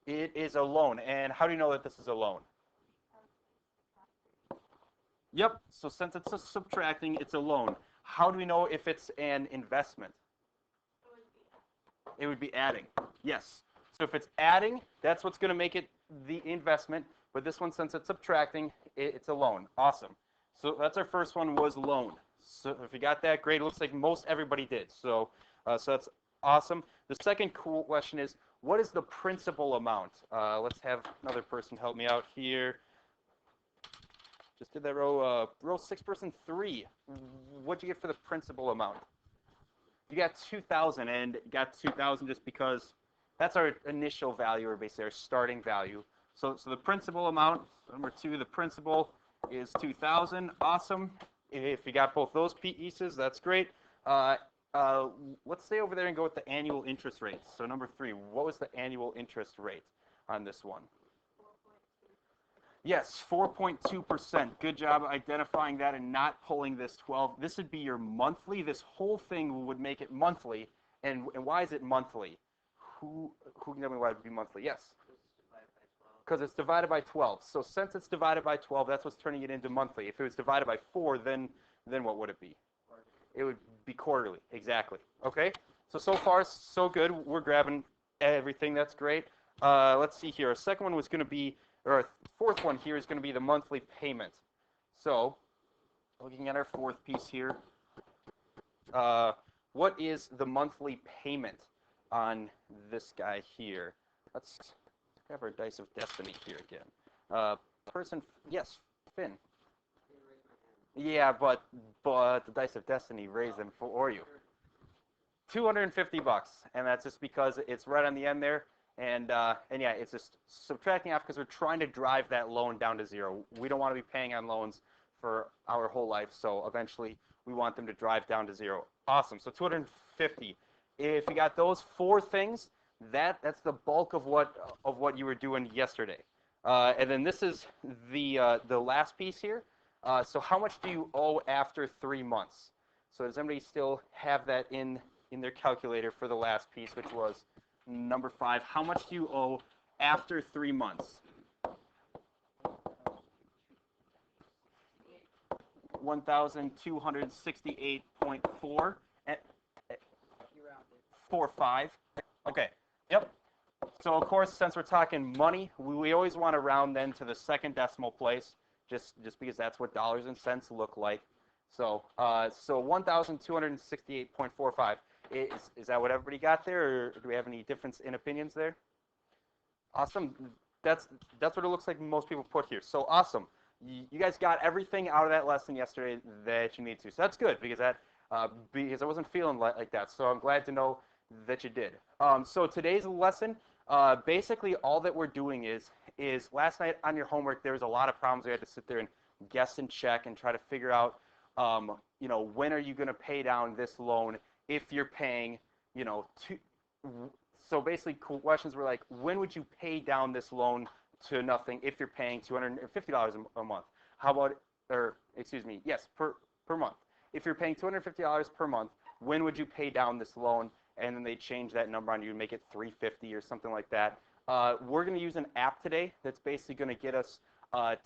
It is a loan. And how do you know that this is a loan? Yep. So since it's a subtracting, it's a loan. How do we know if it's an investment? It would be adding. Yes. So if it's adding, that's what's going to make it the investment. But this one, since it's subtracting, it's a loan. Awesome. So that's our first one, was loan. So if you got that, great. It looks like most everybody did. So that's awesome. The second cool question is, what is the principal amount? Let's have another person help me out here. Just did that row 6, person 3. What'd you get for the principal amount? You got 2,000, and got 2,000 just because that's our initial value, or basically our starting value. So the principal amount, number 2, the principal is 2,000. Awesome. If you got both those pieces, that's great. Let's stay over there and go with the annual interest rate. So number 3, what was the annual interest rate on this one? Yes, 4.2%. Good job identifying that and not pulling this 12. This would be your monthly. This whole thing would make it monthly. And why is it monthly? Who can tell me why it would be monthly? Yes. Because it's divided by 12. So since it's divided by 12, that's what's turning it into monthly. If it was divided by 4, then what would it be? It would be quarterly. Exactly. Okay. So far, so good. We're grabbing everything. That's great. Let's see here. Our second one was going to be, or our fourth one here is going to be the monthly payment. So looking at our fourth piece here, what is the monthly payment on this guy here? Let's grab our dice of destiny here again. Person, yes, Finn. Yeah, but the dice of destiny raised them for you. $250, and that's just because it's right on the end there. And yeah, it's just subtracting off because we're trying to drive that loan down to 0. We don't want to be paying on loans for our whole life, so eventually we want them to drive down to 0. Awesome. So 250. If you got those 4 things, that's the bulk of what you were doing yesterday. And then this is the last piece here. So how much do you owe after 3 months? So does anybody still have that in their calculator for the last piece, which was number 5? How much do you owe after 3 months? 1,268.4. 45. Okay. Yep. So of course, since we're talking money, we always want to round then to the second decimal place, just because that's what dollars and cents look like. So 1,268.45. Is that what everybody got there, or do we have any difference in opinions there? Awesome. That's what it looks like most people put here. So awesome. You guys got everything out of that lesson yesterday that you need to. So that's good, because because I wasn't feeling like that. So I'm glad to know that you did. So today's lesson, basically all that we're doing is last night on your homework there was a lot of problems we had to sit there and guess and check and try to figure out, when are you going to pay down this loan if you're paying, so basically questions were like, when would you pay down this loan to nothing if you're paying $250 a month? How about, yes, per month. If you're paying $250 per month, when would you pay down this loan? And then they change that number on you and make it $350 or something like that. We're going to use an app today that's basically going to get us to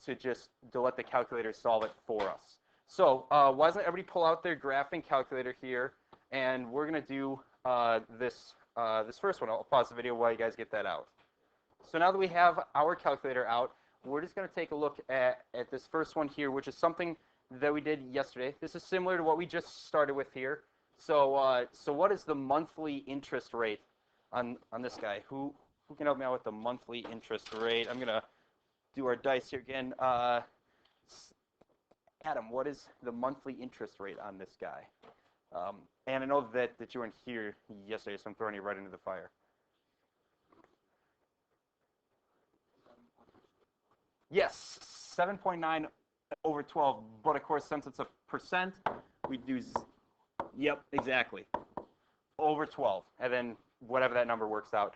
let the calculator solve it for us. So why doesn't everybody pull out their graphing calculator here? And we're going to do this first one. I'll pause the video while you guys get that out. So now that we have our calculator out, we're just going to take a look at this first one here, which is something that we did yesterday. This is similar to what we just started with here. So what is the monthly interest rate on this guy? Who can help me out with the monthly interest rate? I'm going to do our dice here again. Adam, what is the monthly interest rate on this guy? And I know that you weren't here yesterday, so I'm throwing you right into the fire. Yes, 7.9 over 12, but of course, since it's a percent, we do, yep, exactly, over 12, and then whatever that number works out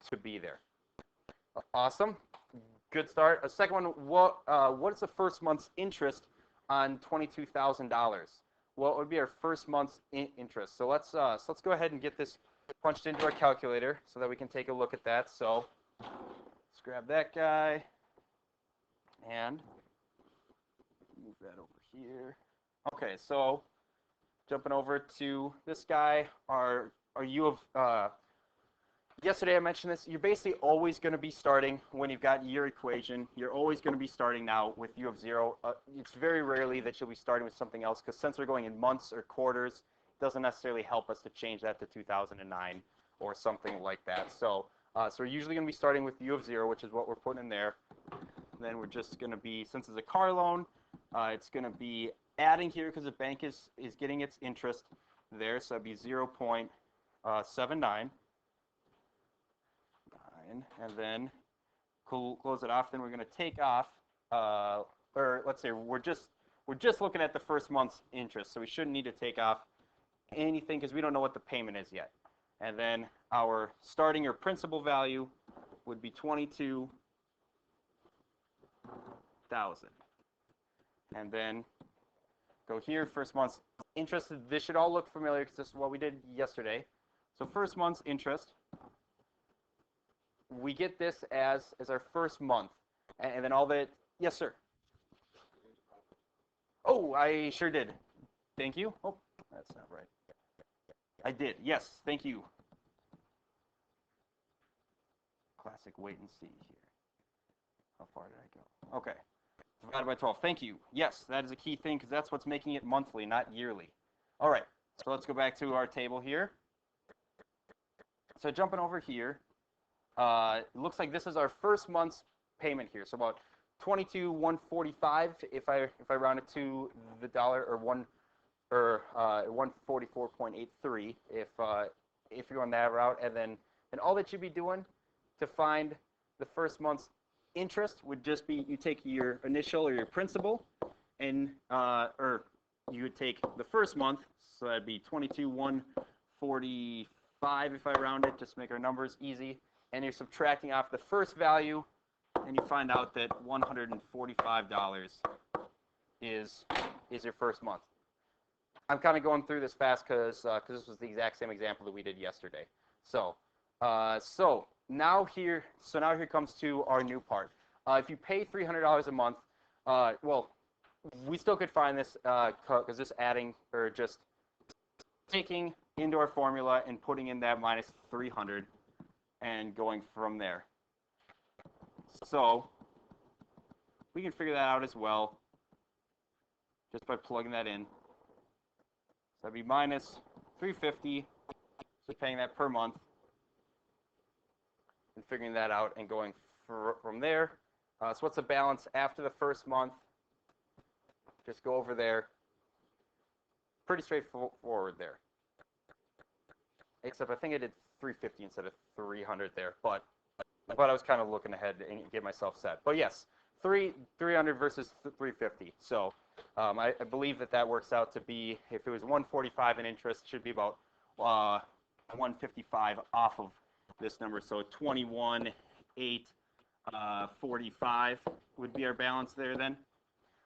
to be there. Awesome, good start. A second one, what is the first month's interest on $22,000? Well, it would be our first month's interest. So let's go ahead and get this punched into our calculator so that we can take a look at that. So Let's grab that guy and move that over here. Okay, so jumping over to this guy, are you of yesterday I mentioned this. You're basically always going to be starting when you've got your equation. You're always going to be starting now with U of 0. It's very rarely that you'll be starting with something else, because since we're going in months or quarters, it doesn't necessarily help us to change that to 2009 or something like that. So we're usually going to be starting with U of 0, which is what we're putting in there. And then we're just going to be, since it's a car loan, it's going to be adding here because the bank is getting its interest there. So that'd be 0.79. And then close it off. Then we're going to take off, or let's say we're just looking at the first month's interest, so we shouldn't need to take off anything because we don't know what the payment is yet. And then our starting or principal value would be 22,000. And then go here, first month's interest. This should all look familiar because this is what we did yesterday. So first month's interest, we get this as our first month, and then all that. Yes, sir. Oh, I sure did. Thank you. Oh, that's not right. I did. Yes, thank you. Classic wait and see here. How far did I go? Okay. Divided by 12. Thank you. Yes, that is a key thing because that's what's making it monthly, not yearly. All right. So let's go back to our table here. So jumping over here. It looks like this is our first month's payment here, so about 22,145 if I round it to the dollar, or 144.83 if you're going that route. And then all that you'd be doing to find the first month's interest would just be you take your initial or your principal, and or you would take the first month, so that'd be 22,145 if I round it, just to make our numbers easy. And you're subtracting off the first value, and you find out that $145 is your first month. I'm kind of going through this fast because this was the exact same example that we did yesterday. So now here comes to our new part. If you pay $300 a month, well, we still could find this because just adding or just taking into our formula and putting in that minus 300. And going from there. So we can figure that out as well just by plugging that in. So that'd be minus 350, so paying that per month, and figuring that out and going from there. So what's the balance after the first month? Just go over there. Pretty straightforward there. Except I think I did 350 instead of 300 there, but I was kind of looking ahead and get myself set. But yes, 300 versus 350. So I believe that works out to be, if it was 145 in interest, it should be about 155 off of this number. So 21,845 would be our balance there then.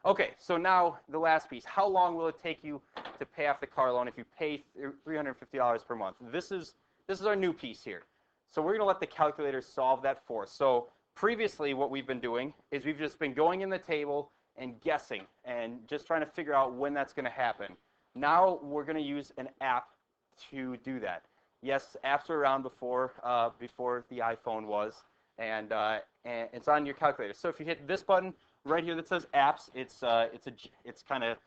Okay, so now the last piece. How long will it take you to pay off the car loan if you pay $350 per month? This is our new piece here. So we're going to let the calculator solve that for us. So previously what we've been doing is we've just been going in the table and guessing and just trying to figure out when that's going to happen. Now we're going to use an app to do that. Yes, apps were around before the iPhone was, and it's on your calculator. So if you hit this button right here that says apps, it's kind of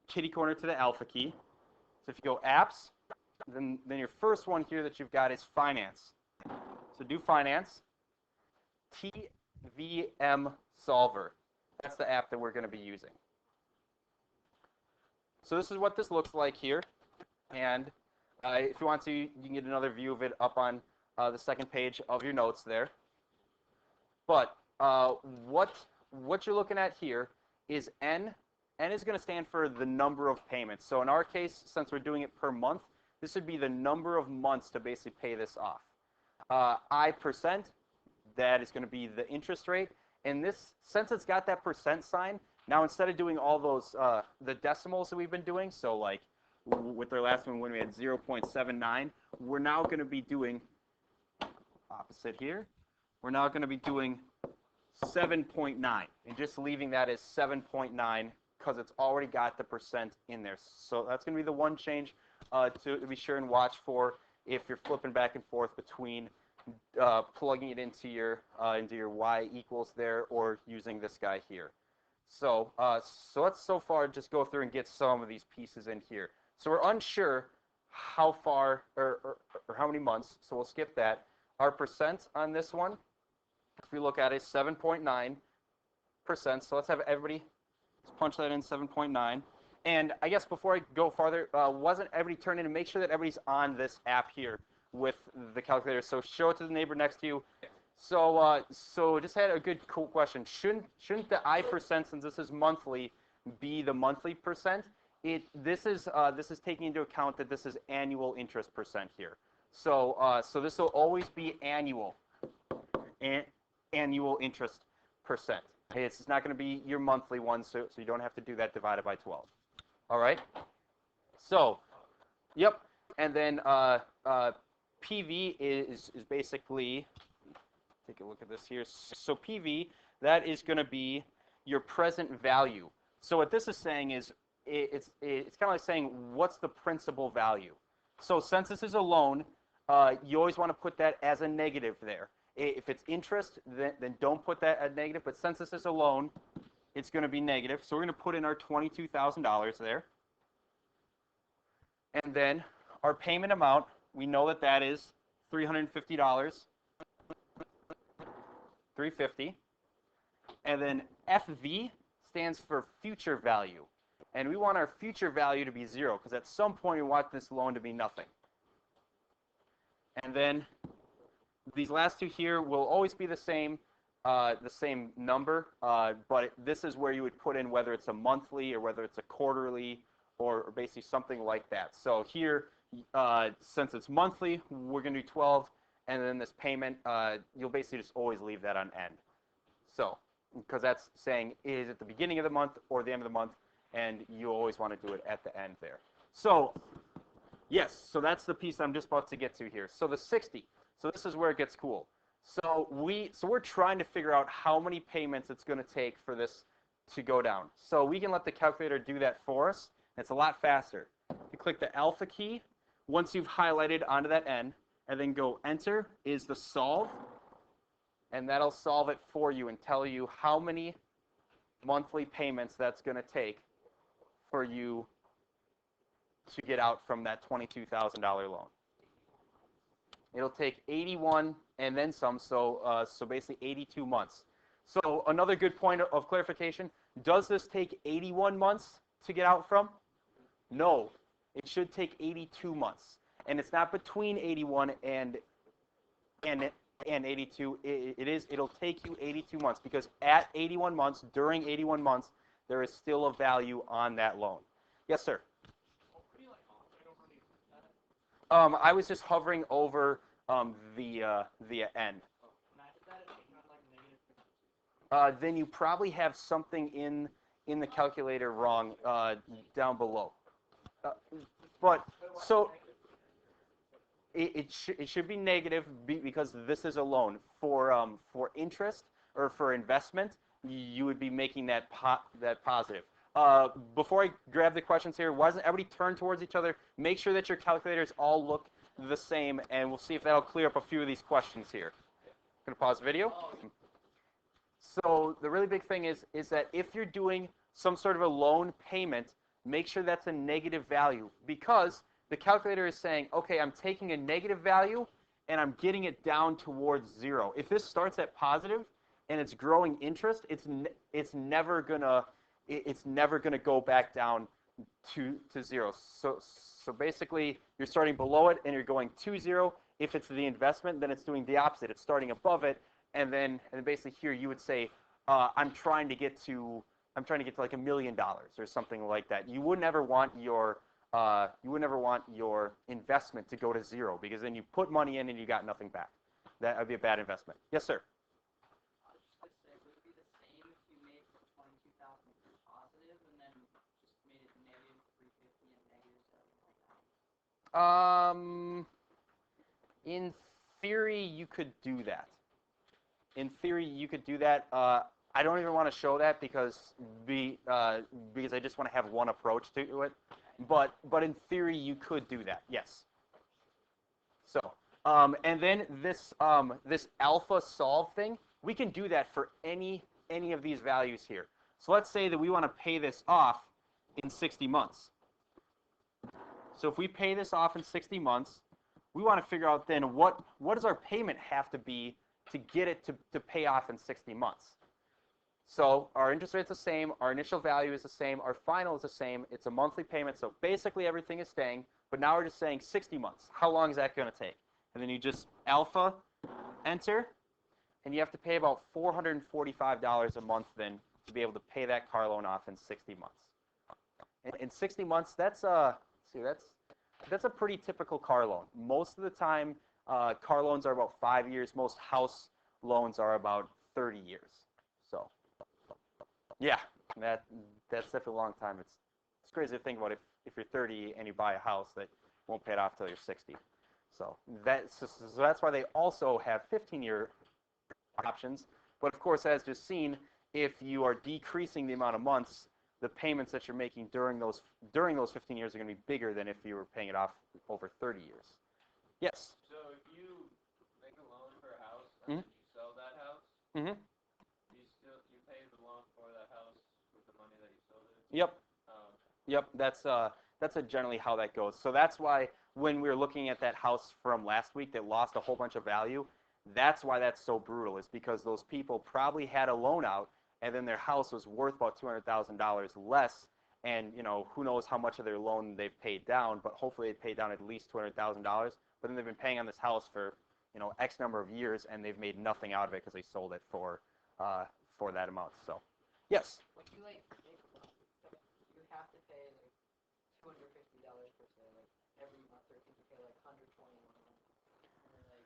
kitty corner to the alpha key. So if you go apps, then your first one here that you've got is finance. So do finance. TVM Solver. That's the app that we're going to be using. So this is what this looks like here. And if you want to, you can get another view of it up on the second page of your notes there. But what you're looking at here is N. N is going to stand for the number of payments. So in our case, since we're doing it per month, this would be the number of months to basically pay this off. I%, that is going to be the interest rate. And this, since it's got that percent sign, now instead of doing all those, the decimals that we've been doing, so like with our last one when we had 0.79, we're now going to be doing opposite here, we're now going to be doing 7.9 and just leaving that as 7.9 because it's already got the percent in there. So that's going to be the one change to be sure and watch for if you're flipping back and forth between plugging it into your y equals there or using this guy here. So let's so far just go through and get some of these pieces in here. So we're unsure how far or how many months, so we'll skip that. Our percent on this one, if we look at it, 7.9%. So let's have everybody punch that in, 7.9. And I guess before I go farther, wasn't everybody turned in, and make sure that everybody's on this app here with the calculator. So show it to the neighbor next to you. So just had a good cool question. Shouldn't the I%, since this is monthly, be the monthly percent? This is taking into account that this is annual interest percent here. So this will always be annual interest percent. It's not going to be your monthly one, so you don't have to do that divided by 12. All right. So, yep. And then PV is basically, take a look at this here. So PV, that is going to be your present value. So what this is saying is it's kind of like saying what's the principal value. So since this is a loan, you always want to put that as a negative there. If it's interest, then don't put that as negative. But since this is a loan, it's going to be negative. So we're going to put in our $22,000 there. And then our payment amount, we know that that is $350. $350. And then FV stands for future value. And we want our future value to be 0 because at some point we want this loan to be nothing. And then these last two here will always be the same number, but this is where you would put in whether it's a monthly or whether it's a quarterly or basically something like that. So here, since it's monthly, we're going to do 12, and then this payment, you'll basically just always leave that on end. So, because that's saying is at the beginning of the month or the end of the month, and you always want to do it at the end there. So, yes, so that's the piece I'm just about to get to here. So the 60. So this is where it gets cool. So we're trying to figure out how many payments it's going to take for this to go down. So we can let the calculator do that for us. It's a lot faster. You click the alpha key once you've highlighted onto that N, and then go enter is the solve, and that'll solve it for you and tell you how many monthly payments that's going to take for you to get out from that $22,000 loan. It'll take 81 and then some, so basically 82 months. So another good point of clarification, does this take 81 months to get out from? No, it should take 82 months. And it's not between 81 and 82. It'll take you 82 months because at 81 months, during 81 months, there is still a value on that loan. Yes, sir. I was just hovering over the end. Then you probably have something in the calculator wrong down below. But so it should be negative because this is a loan. For interest or for investment, you would be making that positive. Before I grab the questions here, why doesn't everybody turn towards each other? Make sure that your calculators all look the same, and we'll see if that'll clear up a few of these questions here. I'm going to pause the video. So the really big thing is that if you're doing some sort of a loan payment, make sure that's a negative value because the calculator is saying, okay, I'm taking a negative value and I'm getting it down towards 0. If this starts at positive and it's growing interest, it's never gonna go back down to 0. So basically, you're starting below it and you're going to 0. If it's the investment, then it's doing the opposite. It's starting above it, and then basically here you would say, I'm trying to get to like $1 million or something like that. You would never want your investment to go to 0 because then you put money in and you got nothing back. That would be a bad investment. Yes, sir. In theory, you could do that. in theory, you could do that. I don't even want to show that because I just want to have one approach to it. But in theory, you could do that. Yes. So and then this alpha solve thing, we can do that for any of these values here. So let's say that we want to pay this off in 60 months. So if we pay this off in 60 months, we want to figure out then what does our payment have to be to get it to pay off in 60 months. So our interest rate's the same, our initial value is the same, our final is the same, it's a monthly payment, so basically everything is staying, but now we're just saying 60 months. How long is that going to take? And then you just alpha, enter, and you have to pay about $445 a month then to be able to pay that car loan off in 60 months. In 60 months, that's a pretty typical car loan. Most of the time, car loans are about 5 years. Most house loans are about 30 years. So, yeah, that's definitely a long time. It's crazy to think about if you're 30 and you buy a house that won't pay it off till you're 60. So that's why they also have 15-year options. But of course, as just seen, if you are decreasing the amount of months, the payments that you're making during those 15 years are going to be bigger than if you were paying it off over 30 years. Yes? So if you make a loan for a house and then you sell that house, you pay the loan for that house with the money that you sold it? Yep. Yep, that's generally how that goes. So that's why when we were looking at that house from last week that lost a whole bunch of value, that's why that's so brutal, is because those people probably had a loan out and then their house was worth about $200,000 less, and who knows how much of their loan they've paid down, but hopefully they paid down at least $200,000. But then they've been paying on this house for X number of years, and they've made nothing out of it because they sold it for that amount. So, yes. When you you have to pay $250 per se, every month, or can you pay $120 1 month, and then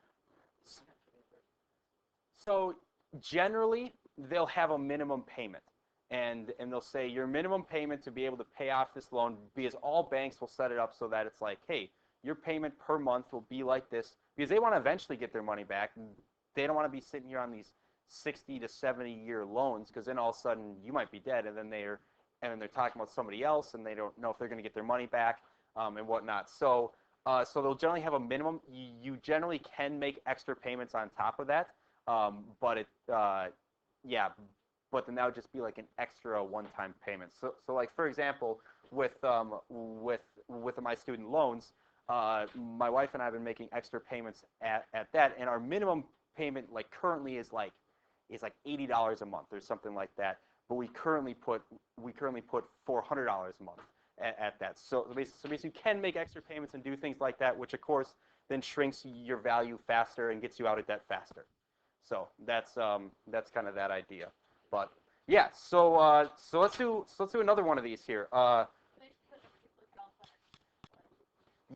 So generally, they'll have a minimum payment, and they'll say your minimum payment to be able to pay off this loan, because all banks will set it up so that it's like, hey, your payment per month will be like this, because they want to eventually get their money back. They don't want to be sitting here on these 60 to 70-year loans, because then all of a sudden you might be dead, and then they're talking about somebody else, and they don't know if they're going to get their money back and whatnot. So they'll generally have a minimum. You generally can make extra payments on top of that. But then that would just be like an extra one-time payment. So like for example, with my student loans, my wife and I have been making extra payments at that, and our minimum payment currently is like $80 a month or something like that. But we currently put $400 a month at that. So basically you can make extra payments and do things like that, which of course then shrinks your value faster and gets you out of debt faster. So that's kind of that idea. But yeah, so let's do another one of these here.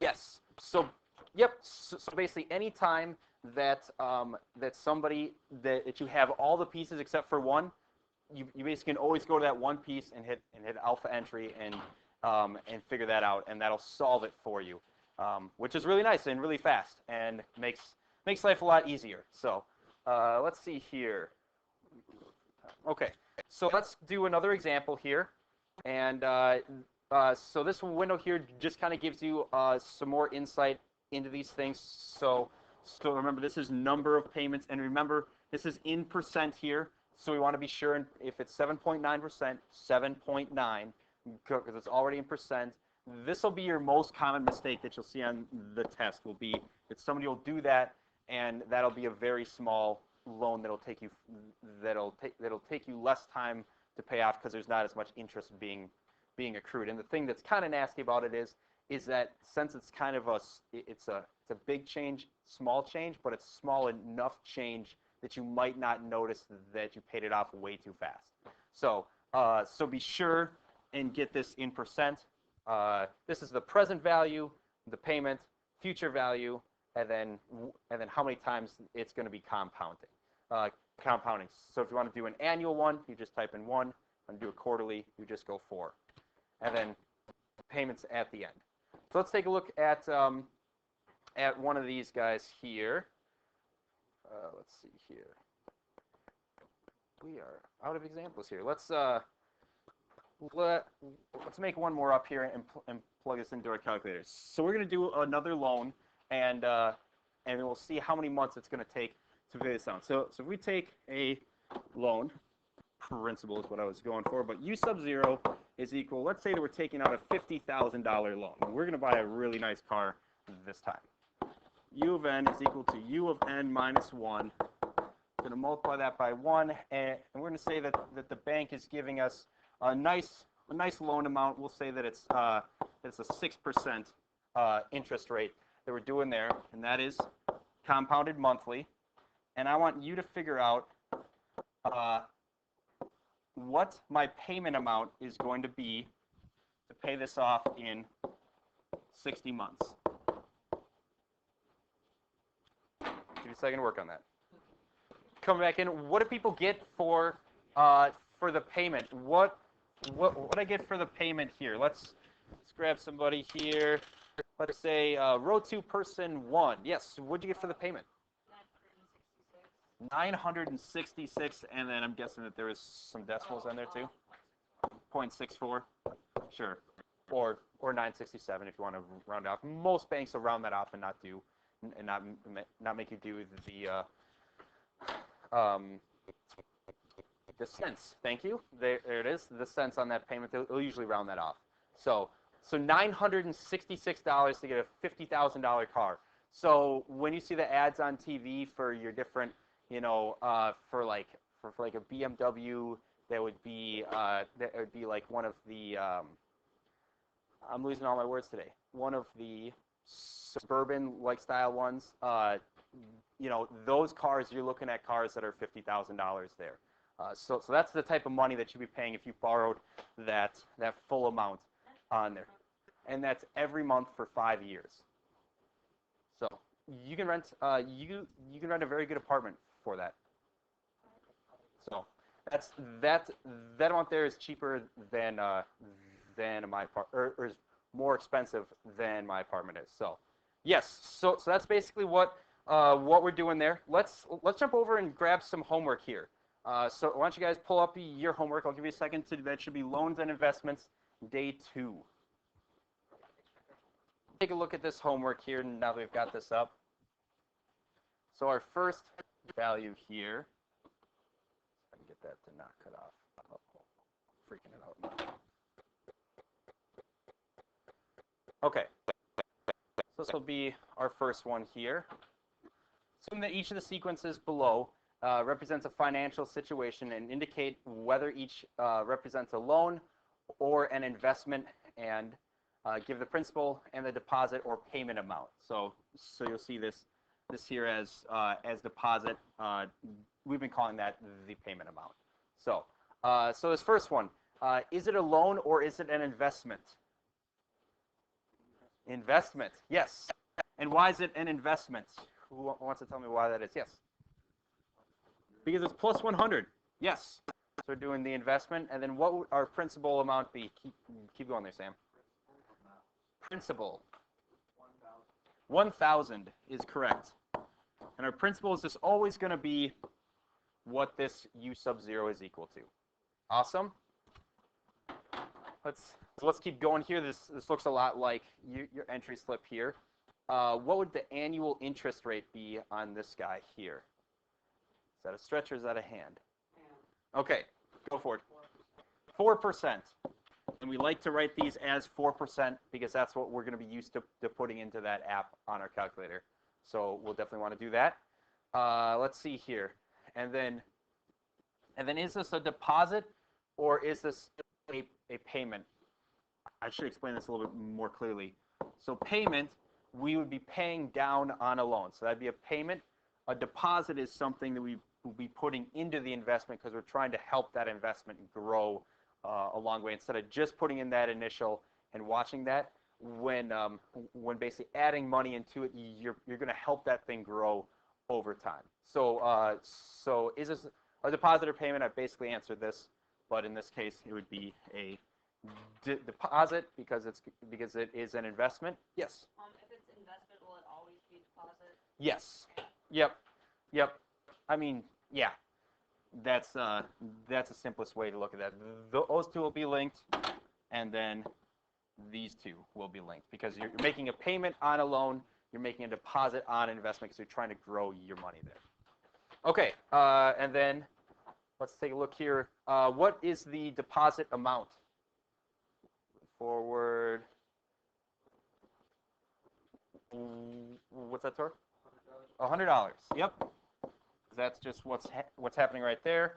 Yes. So yep. So basically, any time that that you have all the pieces except for one, you basically can always go to that one piece and hit alpha entry and figure that out, and that'll solve it for you, which is really nice and really fast and makes life a lot easier. So. Let's see here. Okay, so let's do another example here. And so this window here just kind of gives you some more insight into these things. So remember, this is number of payments. And remember, this is in percent here. So we want to be sure if it's 7.9%, 7.9, because it's already in percent. This will be your most common mistake that you'll see on the test, will be that somebody will do that, and that'll be a very small loan that'll take you less time to pay off because there's not as much interest being accrued. And the thing that's kind of nasty about it is that since it's kind of it's a big change, small change, but it's small enough change that you might not notice that you paid it off way too fast. So be sure and get this in percent. This is the present value, the payment, future value, and then how many times it's going to be compounding. So if you want to do an annual one, you just type in 1. If you want to do a quarterly, you just go 4. And then payments at the end. So let's take a look at one of these guys here. Let's see here. we are out of examples here. Let's make one more up here and plug this into our calculator. So we're going to do another loan, and we'll see how many months it's going to take to pay this out. So if we take a loan, principal is what I was going for, but U sub 0 is equal, let's say that we're taking out a $50,000 loan. And we're going to buy a really nice car this time. U of n is equal to U of n minus 1. We're going to multiply that by 1, and we're going to say that the bank is giving us a nice loan amount. We'll say that it's a 6% interest rate that we're doing there, and that is compounded monthly. And I want you to figure out what my payment amount is going to be to pay this off in 60 months. Give you a second to work on that. Coming back in, what do people get for the payment? What I get for the payment here? Let's grab somebody here. Let's say row 2, person 1. Yes, what'd you get for the payment? 966, and then I'm guessing that there is some decimals in there too. 0.64, sure, or 967 if you want to round it off. Most banks will round that off and not make you do the cents. Thank you. There it is. The cents on that payment. They'll usually round that off. So $966 to get a $50,000 car. So when you see the ads on TV for your different, for like a BMW, that would be like one of the I'm losing all my words today. One of the suburban like style ones. Those cars, you're looking at cars that are $50,000 there. So that's the type of money that you'd be paying if you borrowed that full amount on there, and that's every month for 5 years. So you can rent you can rent a very good apartment for that. So that amount there is cheaper than my apartment, or is more expensive than my apartment is. So yes, so that's basically what we're doing there. Let's jump over and grab some homework here. So why don't you guys pull up your homework? I'll give you a second that should be loans and investments, day 2. Take a look at this homework here now that we've got this up. So our first value here, I can get that to not cut off. Oh, freaking it out now. Okay, so this will be our first one here. Assume that each of the sequences below represents a financial situation and indicate whether each represents a loan or an investment, and give the principal and the deposit or payment amount. So you'll see this here as deposit. We've been calling that the payment amount. So this first one, is it a loan or is it an investment? Investment, yes. And why is it an investment? Who wants to tell me why that is? Yes. Because it's plus 100. Yes. So we're doing the investment, and then what would our principal amount be? Keep going there, Sam. Principal. 1,000 is correct. And our principal is just always going to be what this U sub 0 is equal to. Awesome. Let's keep going here. This looks a lot like your entry slip here. What would the annual interest rate be on this guy here? Is that a stretch or is that a hand? Okay, go for it. 4%. And we like to write these as 4% because that's what we're going to be used to putting into that app on our calculator. So we'll definitely want to do that. Let's see here. And then is this a deposit or is this a payment? I should explain this a little bit more clearly. So payment, we would be paying down on a loan. So that'd be a payment. A deposit is something that we will be putting into the investment because we're trying to help that investment grow a long way, instead of just putting in that initial and watching that. When basically adding money into it, you're going to help that thing grow over time. So so is this a deposit or payment? I've basically answered this, but in this case it would be a deposit because it is an investment. Yes. If it's investment, will it always be deposit? Yes. Yep. I mean, yeah. that's the simplest way to look at that. Those two will be linked, and then these two will be linked because you're making a payment on a loan, you're making a deposit on an investment because you're trying to grow your money there. Okay, and then let's take a look here. What is the deposit amount? Forward. What's that, Tor? $100. Yep. That's just what's happening right there.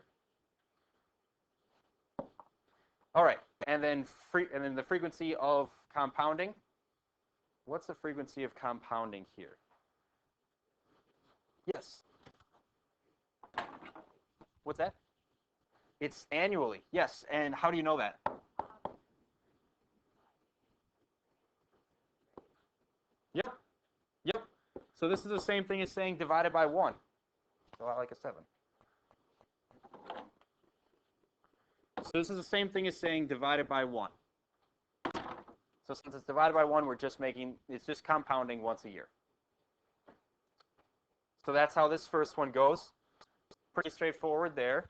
All right, and then the frequency of compounding. What's the frequency of compounding here? Yes. What's that? It's annually. Yes. And how do you know that? Yep. Yep. So this is the same thing as saying divided by 1. So I like a 7. So this is the same thing as saying divided by 1. So since it's divided by 1, it's just compounding once a year. So that's how this first one goes. Pretty straightforward there.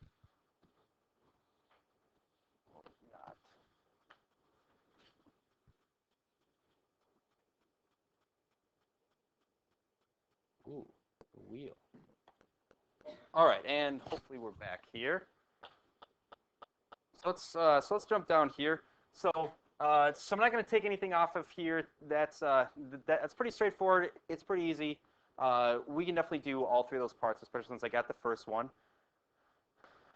Ooh, the wheel. All right, and hopefully we're back here. So let's jump down here. So I'm not going to take anything off of here. That's pretty straightforward. It's pretty easy. We can definitely do all three of those parts, especially since I got the first one.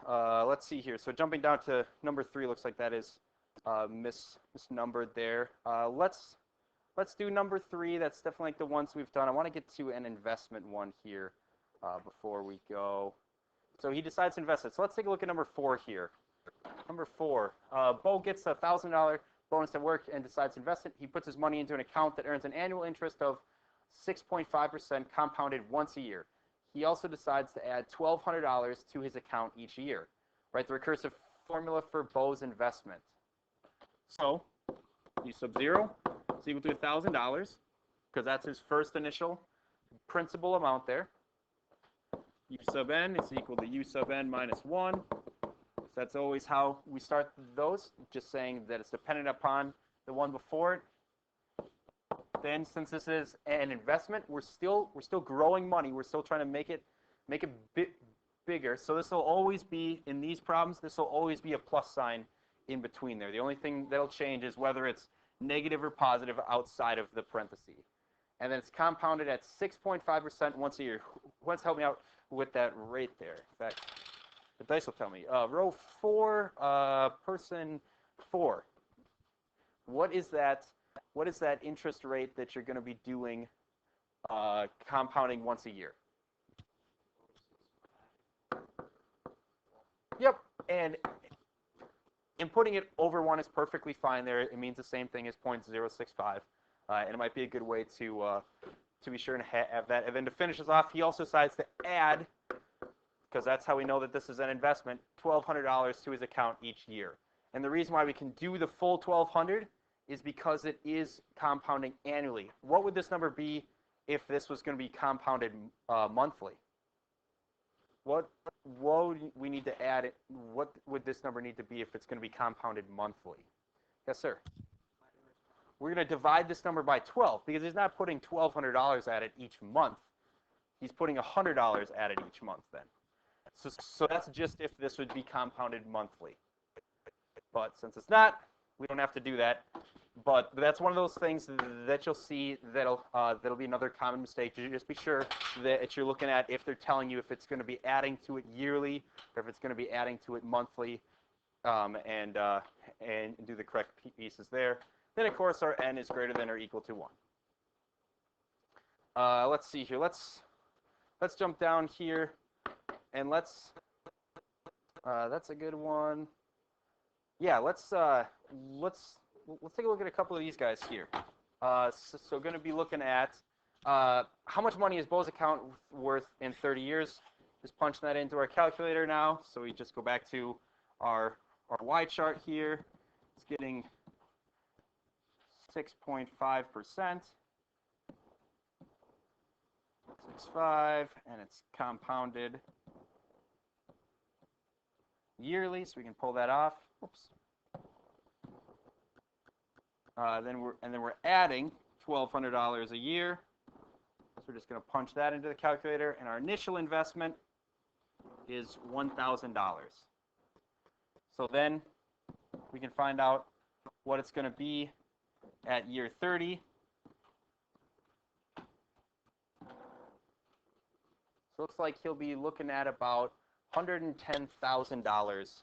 Let's see here. So jumping down to number 3, looks like that is misnumbered there. Let's do number 3. That's definitely like the ones we've done. I want to get to an investment one here before we go. So he decides to invest it. So let's take a look at number 4 here. Number 4, Bo gets a $1,000 bonus at work and decides to invest it. He puts his money into an account that earns an annual interest of 6.5% compounded once a year. He also decides to add $1,200 to his account each year. Write the recursive formula for Bo's investment. So U sub 0 is equal to $1,000 because that's his first initial principal amount there. U sub n is equal to U sub n minus 1. So that's always how we start those, just saying that it's dependent upon the one before it. Then, since this is an investment, we're still growing money. We're still trying to make it a bit bigger. So this will always be, in these problems, this will always be a plus sign in between there. The only thing that'll change is whether it's negative or positive outside of the parenthesis. And then it's compounded at 6.5% once a year. Who wants to help me out with that rate there? In fact, the dice will tell me. Row 4, person 4. What is that interest rate that you're going to be doing compounding once a year? Yep, and putting it over 1 is perfectly fine there. It means the same thing as 0.065, and it might be a good way to be sure and have that. And then to finish this off, he also decides to add, because that's how we know that this is an investment, $1,200 to his account each year. And the reason why we can do the full $1,200 is because it is compounding annually. What would this number be if this was going to be compounded monthly? What would we need to add? What would this number need to be if it's going to be compounded monthly? Yes, sir. We're going to divide this number by 12 because he's not putting $1,200 at it each month. He's putting $100 at it each month then. So that's just if this would be compounded monthly. But since it's not, we don't have to do that. But that's one of those things that you'll see that'll be another common mistake. You just be sure that you're looking at if they're telling you if it's going to be adding to it yearly or if it's going to be adding to it monthly, and do the correct pieces there. Then of course our n is greater than or equal to 1. Let's see here. Let's jump down here and let's. That's a good one. Yeah, let's take a look at a couple of these guys here. So going to be looking at how much money is Bo's account worth in 30 years. Just punching that into our calculator now. So we just go back to our Y chart here. It's getting 6.5%. 6.5, and it's compounded yearly, so we can pull that off. Oops. Then we're adding $1,200 a year. So we're just going to punch that into the calculator, and our initial investment is $1,000. So then we can find out what it's going to be at year 30. So it looks like he'll be looking at about $110,000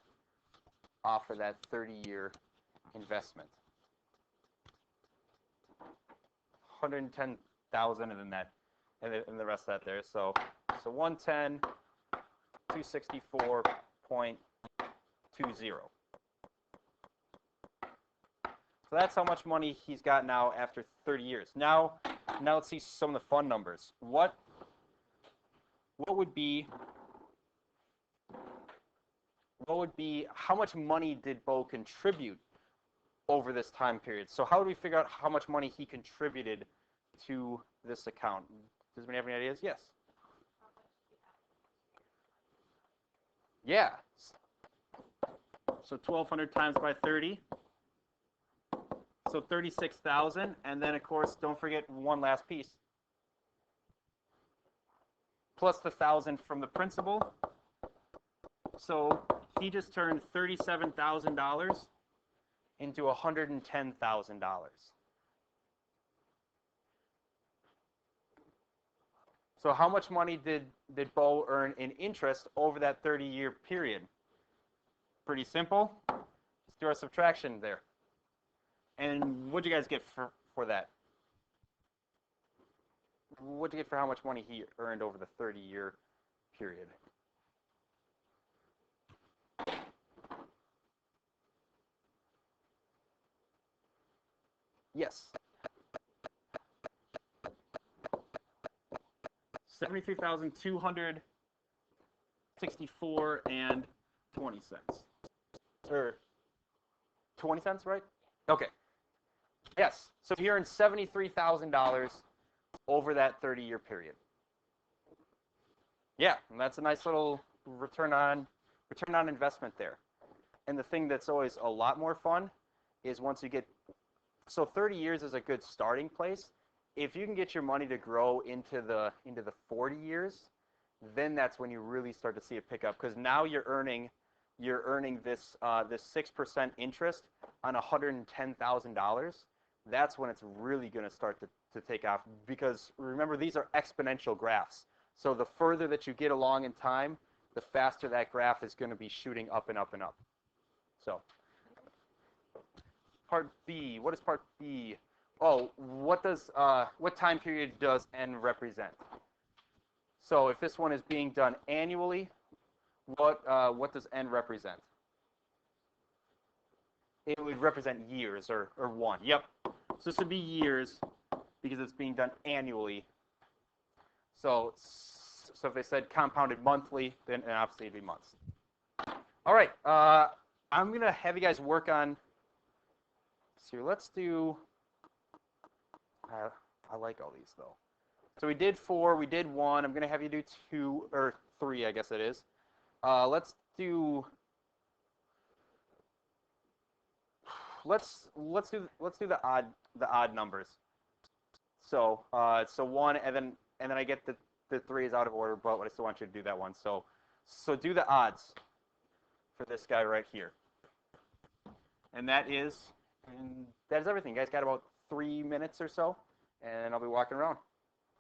off of that 30-year investment. 110,000 and then that, and the rest of that there. So 110, 264.20. So that's how much money he's got now after 30 years. Now let's see some of the fun numbers. What would be how much money did Bo contribute over this time period? So how do we figure out how much money he contributed to this account? Does anybody have any ideas? Yes. Yeah. So 1,200 times by 30. So 36,000, and then of course don't forget one last piece. Plus the 1,000 from the principal. So he just turned $37,000 into $110,000. So how much money did Bo earn in interest over that 30-year period? Pretty simple. Let's do our subtraction there. And what'd you guys get for that? What'd you get for how much money he earned over the 30-year period? Yes. 73,264 and 20 cents. Or 20 cents, right? Okay. Yes. So he earned $73,000 over that 30-year period. Yeah, and that's a nice little return on investment there. And the thing that's always a lot more fun is once you get, so 30 years is a good starting place. If you can get your money to grow into the 40 years, then that's when you really start to see it pick up, because now you're earning this 6% interest on $110,000. That's when it's really going to start to take off, because remember, these are exponential graphs. So the further that you get along in time, the faster that graph is going to be shooting up and up and up. So part B, what is part B? Oh, what time period does N represent? So if this one is being done annually, what does N represent? It would represent years or one. Yep. So this would be years because it's being done annually. So if they said compounded monthly, then obviously it'd be months. All right. I'm gonna have you guys work on. So let's do. I like all these though. So we did 4, we did 1. I'm gonna have you do 2 or 3, I guess it is. Let's do the odd numbers. So 1, and then I get the 3 is out of order, but I still want you to do that one. So do the odds for this guy right here. And that is everything. You guys got about 3 minutes or so, and I'll be walking around.